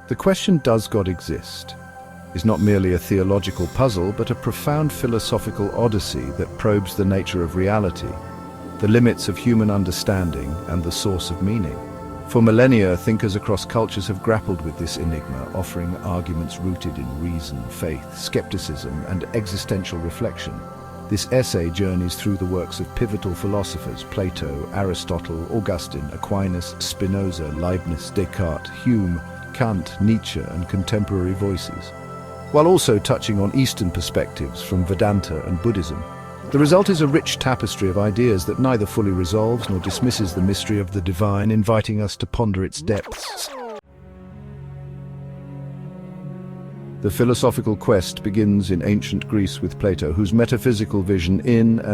The question, does God exist, is not merely a theological puzzle, but a profound philosophical odyssey that probes the nature of reality, the limits of human understanding, and the source of meaning. For millennia, thinkers across cultures have grappled with this enigma, offering arguments rooted in reason, faith, skepticism, and existential reflection. This essay journeys through the works of pivotal philosophers Plato, Aristotle, Augustine, Aquinas, Spinoza, Leibniz, Descartes, Hume, Kant, Nietzsche, and contemporary voices, while also touching on Eastern perspectives from Vedanta and Buddhism. The result is a rich tapestry of ideas that neither fully resolves nor dismisses the mystery of the divine, inviting us to ponder its depths. The philosophical quest begins in ancient Greece with Plato, whose metaphysical vision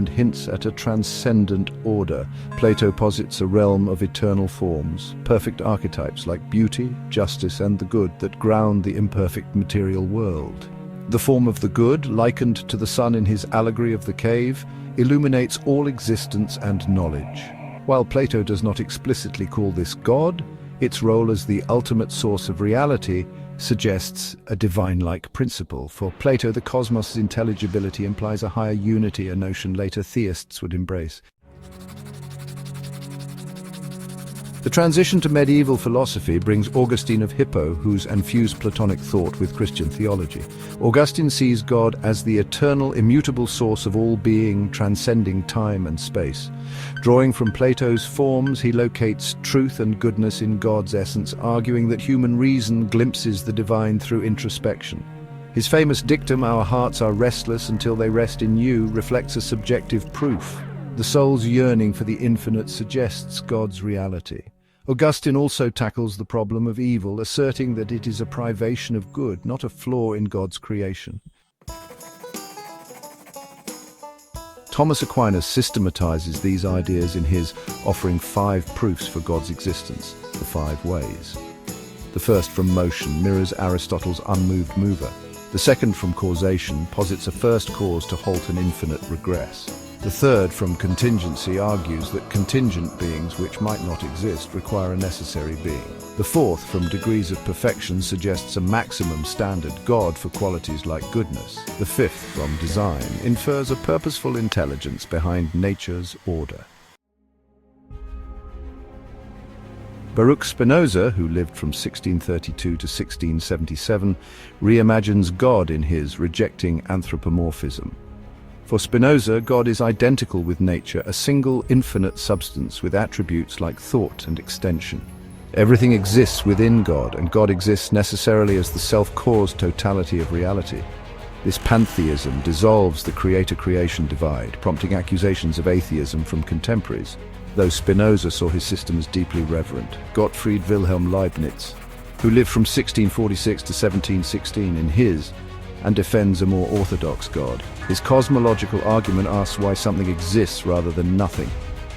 hints at a transcendent order. Plato posits a realm of eternal forms, perfect archetypes like beauty, justice, and the good that ground the imperfect material world. The form of the good, likened to the sun in his allegory of the cave, illuminates all existence and knowledge. While Plato does not explicitly call this God, its role as the ultimate source of reality suggests a divine-like principle. For Plato, the cosmos' intelligibility implies a higher unity, a notion later theists would embrace. The transition to medieval philosophy brings Augustine of Hippo, who's infused Platonic thought with Christian theology. Augustine sees God as the eternal, immutable source of all being, transcending time and space. Drawing from Plato's forms, he locates truth and goodness in God's essence, arguing that human reason glimpses the divine through introspection. His famous dictum, "Our hearts are restless until they rest in you," reflects a subjective proof. The soul's yearning for the infinite suggests God's reality. Augustine also tackles the problem of evil, asserting that it is a privation of good, not a flaw in God's creation. Thomas Aquinas systematizes these ideas in his offering 5 proofs for God's existence, the 5 ways. The first, from motion, mirrors Aristotle's unmoved mover. The second, from causation, posits a first cause to halt an infinite regress. The third, from contingency, argues that contingent beings which might not exist require a necessary being. The fourth, from degrees of perfection, suggests a maximum standard God for qualities like goodness. The fifth, from design, infers a purposeful intelligence behind nature's order. Baruch Spinoza, who lived from 1632 to 1677, reimagines God in his Rejecting Anthropomorphism. For Spinoza, God is identical with nature, a single infinite substance with attributes like thought and extension. Everything exists within God, and God exists necessarily as the self-caused totality of reality. This pantheism dissolves the creator-creation divide, prompting accusations of atheism from contemporaries, though Spinoza saw his system as deeply reverent. Gottfried Wilhelm Leibniz, who lived from 1646 to 1716 in his and defends a more orthodox God. His cosmological argument asks why something exists rather than nothing,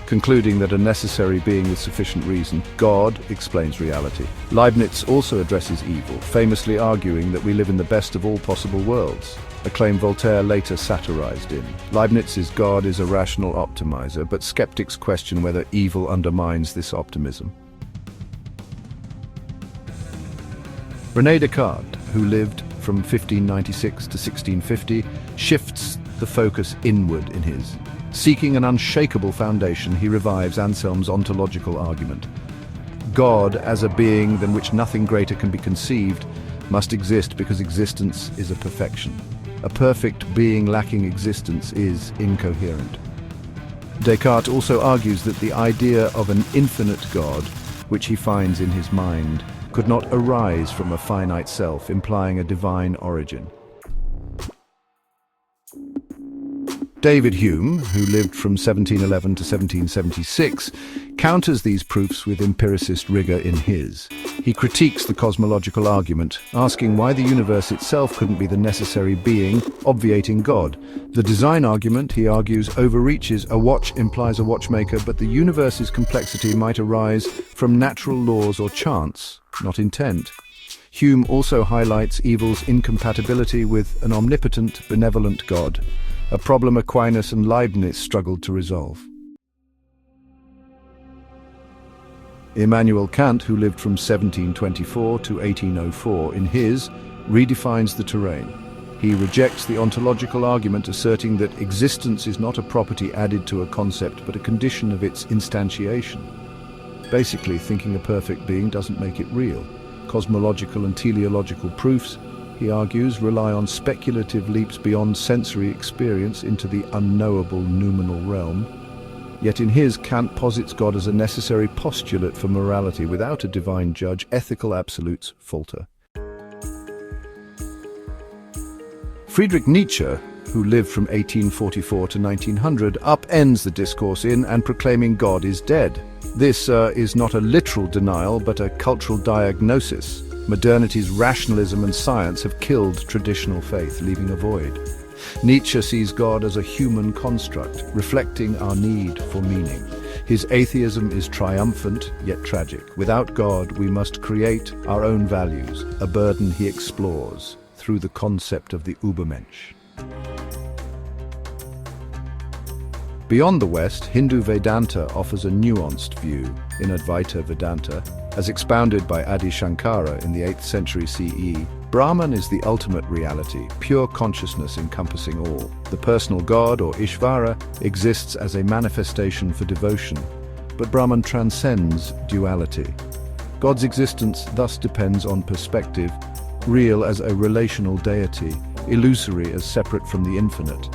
concluding that a necessary being with sufficient reason, God, explains reality. Leibniz also addresses evil, famously arguing that we live in the best of all possible worlds, a claim Voltaire later satirized in. Leibniz's God is a rational optimizer, but skeptics question whether evil undermines this optimism. René Descartes, who lived from 1596 to 1650, shifts the focus inward in his. Seeking an unshakable foundation, he revives Anselm's ontological argument. God, as a being than which nothing greater can be conceived, must exist because existence is a perfection. A perfect being lacking existence is incoherent. Descartes also argues that the idea of an infinite God, which he finds in his mind, could not arise from a finite self, implying a divine origin. David Hume, who lived from 1711 to 1776, counters these proofs with empiricist rigor in his. He critiques the cosmological argument, asking why the universe itself couldn't be the necessary being, obviating God. The design argument, he argues, overreaches. A watch implies a watchmaker, but the universe's complexity might arise from natural laws or chance, not intent. Hume also highlights evil's incompatibility with an omnipotent, benevolent God, a problem Aquinas and Leibniz struggled to resolve. Immanuel Kant, who lived from 1724 to 1804, in his, redefines the terrain. He rejects the ontological argument asserting that existence is not a property added to a concept but a condition of its instantiation. Basically, thinking a perfect being doesn't make it real. Cosmological and teleological proofs, he argues, rely on speculative leaps beyond sensory experience into the unknowable noumenal realm. Yet in his, Kant posits God as a necessary postulate for morality. Without a divine judge, ethical absolutes falter. Friedrich Nietzsche, who lived from 1844 to 1900, upends the discourse in and proclaiming God is dead. This is not a literal denial, but a cultural diagnosis. Modernity's rationalism and science have killed traditional faith, leaving a void. Nietzsche sees God as a human construct, reflecting our need for meaning. His atheism is triumphant, yet tragic. Without God, we must create our own values, a burden he explores through the concept of the Übermensch. Beyond the West, Hindu Vedanta offers a nuanced view in Advaita Vedanta, as expounded by Adi Shankara in the 8th century CE. Brahman is the ultimate reality, pure consciousness encompassing all. The personal God, or Ishvara, exists as a manifestation for devotion, but Brahman transcends duality. God's existence thus depends on perspective, real as a relational deity, illusory as separate from the infinite.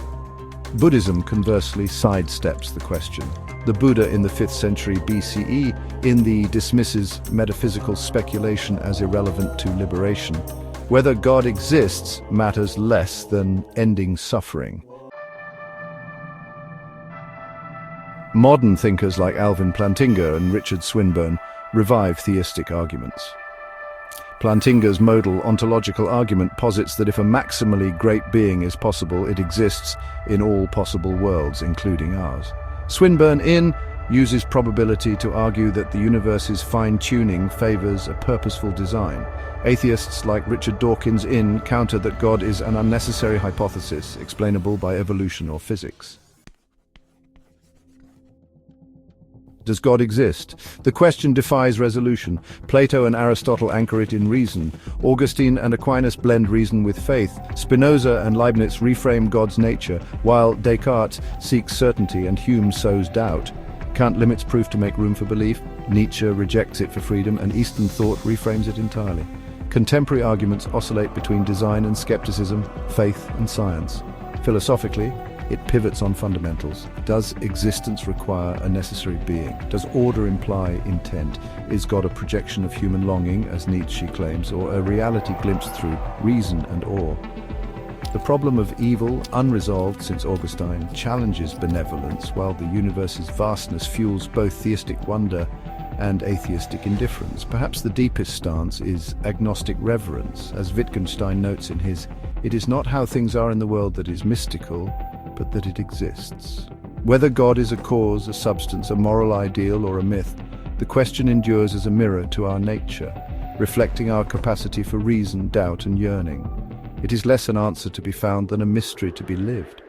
Buddhism, conversely, sidesteps the question. The Buddha in the 5th century BCE dismisses metaphysical speculation as irrelevant to liberation. Whether God exists matters less than ending suffering. Modern thinkers like Alvin Plantinga and Richard Swinburne revive theistic arguments. Plantinga's modal ontological argument posits that if a maximally great being is possible, it exists in all possible worlds, including ours. Swinburne uses probability to argue that the universe's fine-tuning favors a purposeful design. Atheists like Richard Dawkins counter that God is an unnecessary hypothesis, explainable by evolution or physics. Does God exist? The question defies resolution. Plato and Aristotle anchor it in reason. Augustine and Aquinas blend reason with faith. Spinoza and Leibniz reframe God's nature, while Descartes seeks certainty and Hume sows doubt. Kant limits proof to make room for belief. Nietzsche rejects it for freedom, and Eastern thought reframes it entirely. Contemporary arguments oscillate between design and skepticism, faith and science. Philosophically, it pivots on fundamentals. Does existence require a necessary being? Does order imply intent? Is God a projection of human longing, as Nietzsche claims, or a reality glimpsed through reason and awe? The problem of evil, unresolved since Augustine, challenges benevolence, while the universe's vastness fuels both theistic wonder and atheistic indifference. Perhaps the deepest stance is agnostic reverence, as Wittgenstein notes in his "It is not how things are in the world that is mystical, but that it exists." Whether God is a cause, a substance, a moral ideal, or a myth, the question endures as a mirror to our nature, reflecting our capacity for reason, doubt, and yearning. It is less an answer to be found than a mystery to be lived.